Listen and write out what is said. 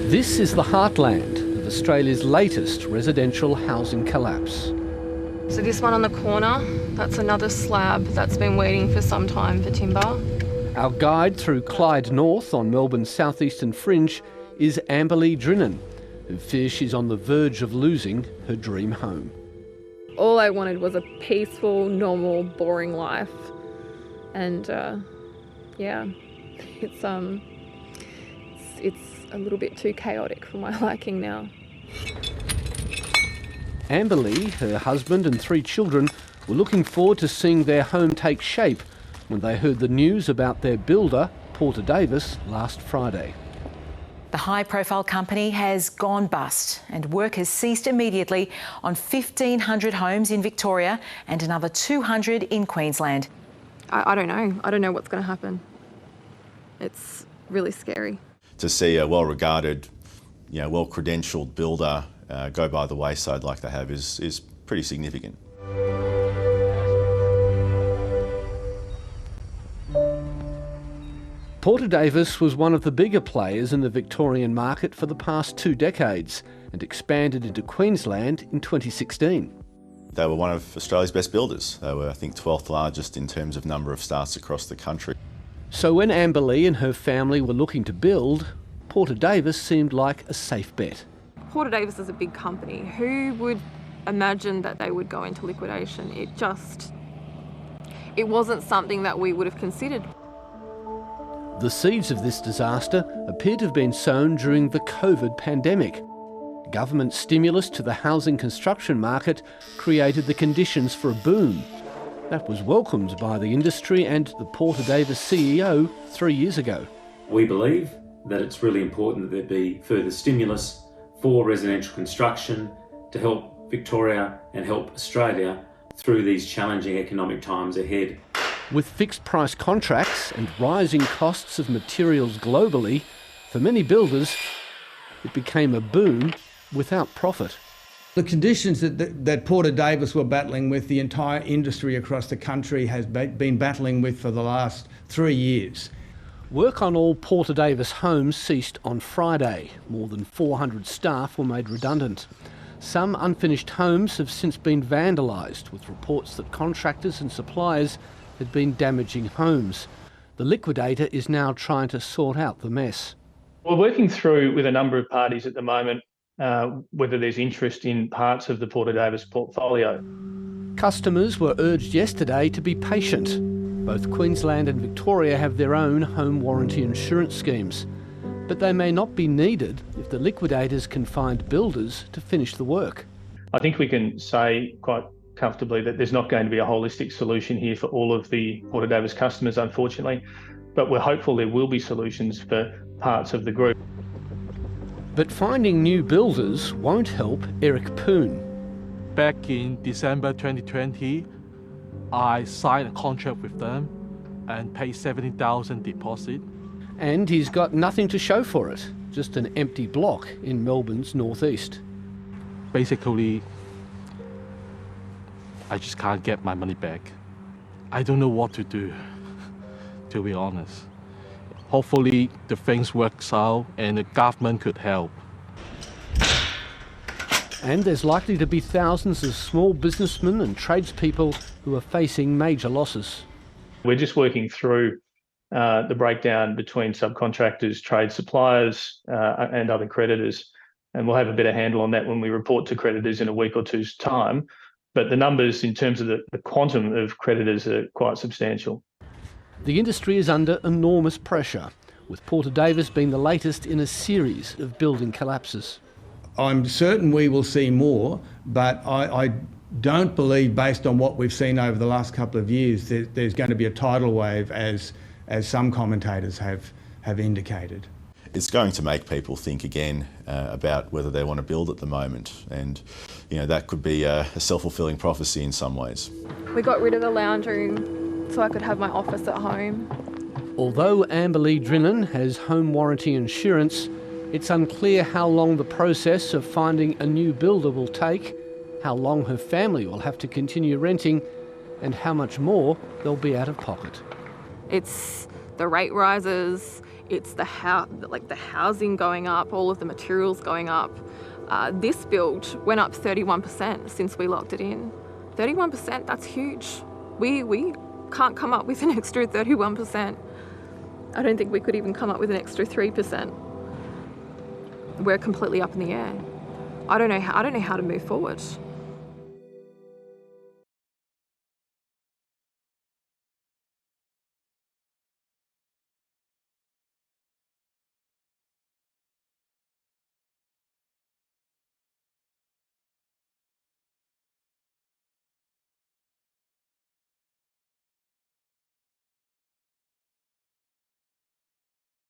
This is the heartland of Australia's latest residential housing collapse. So this one on the corner, that's another slab that's been waiting for some time for timber. Our guide through Clyde North on Melbourne's southeastern fringe is Amberly Drinnan, who fears she's on the verge of losing her dream home. All I wanted was a peaceful, normal, boring life. And yeah, it's a little bit too chaotic for my liking now. Amberly, her husband and 3 children were looking forward to seeing their home take shape when they heard the news about their builder, Porter Davis, last Friday. The high-profile company has gone bust and work has ceased immediately on 1,500 homes in Victoria and another 200 in Queensland. I don't know. I don't know what's going to happen. It's really scary. To see a well-regarded, well-credentialed builder go by the wayside like they have is pretty significant. Porter Davis was one of the bigger players in the Victorian market for the past 2 decades and expanded into Queensland in 2016. They were one of Australia's best builders. They were, I think, 12th largest in terms of number of starts across the country. So when Amberly and her family were looking to build, Porter Davis seemed like a safe bet. Porter Davis is a big company. Who would imagine that they would go into liquidation? It wasn't something that we would have considered. The seeds of this disaster appear to have been sown during the COVID pandemic. Government stimulus to the housing construction market created the conditions for a boom. That was welcomed by the industry and the Porter Davis CEO 3 years ago. We believe that it's really important that there be further stimulus for residential construction to help Victoria and help Australia through these challenging economic times ahead. With fixed price contracts and rising costs of materials globally, for many builders, it became a boom without profit. The conditions that Porter Davis were battling with, the entire industry across the country has been battling with for the last 3 years. Work on all Porter Davis homes ceased on Friday. More than 400 staff were made redundant. Some unfinished homes have since been vandalised, with reports that contractors and suppliers had been damaging homes. The liquidator is now trying to sort out the mess. We're working through with a number of parties at the moment whether there's interest in parts of the Porter Davis portfolio. Customers were urged yesterday to be patient. Both Queensland and Victoria have their own home warranty insurance schemes, but they may not be needed if the liquidators can find builders to finish the work. I think we can say quite comfortably that there's not going to be a holistic solution here for all of the Porter Davis customers, unfortunately, but we're hopeful there will be solutions for parts of the group. But finding new builders won't help Eric Poon. Back in December 2020, I signed a contract with them and paid $70,000 deposit. And he's got nothing to show for it, just an empty block in Melbourne's northeast. Basically, I just can't get my money back. I don't know what to do, to be honest. Hopefully the things works out and the government could help. And there's likely to be thousands of small businessmen and tradespeople who are facing major losses. We're just working through the breakdown between subcontractors, trade suppliers and other creditors. And we'll have a better handle on that when we report to creditors in a week or two's time. But the numbers in terms of the quantum of creditors are quite substantial. The industry is under enormous pressure, with Porter Davis being the latest in a series of building collapses. I'm certain we will see more, but I don't believe, based on what we've seen over the last couple of years, that there's going to be a tidal wave as some commentators have indicated. It's going to make people think again about whether they want to build at the moment, and that could be a self-fulfilling prophecy in some ways. We got rid of the lounge room so I could have my office at home. Although Amberly Drinnan has home warranty insurance, it's unclear how long the process of finding a new builder will take, how long her family will have to continue renting, and how much more they'll be out of pocket. It's the rate rises, it's the housing going up, all of the materials going up. This build went up 31% since we locked it in. 31%, that's huge. We can't come up with an extra 31%. I don't think we could even come up with an extra 3%. We're completely up in the air. I don't know how to move forward.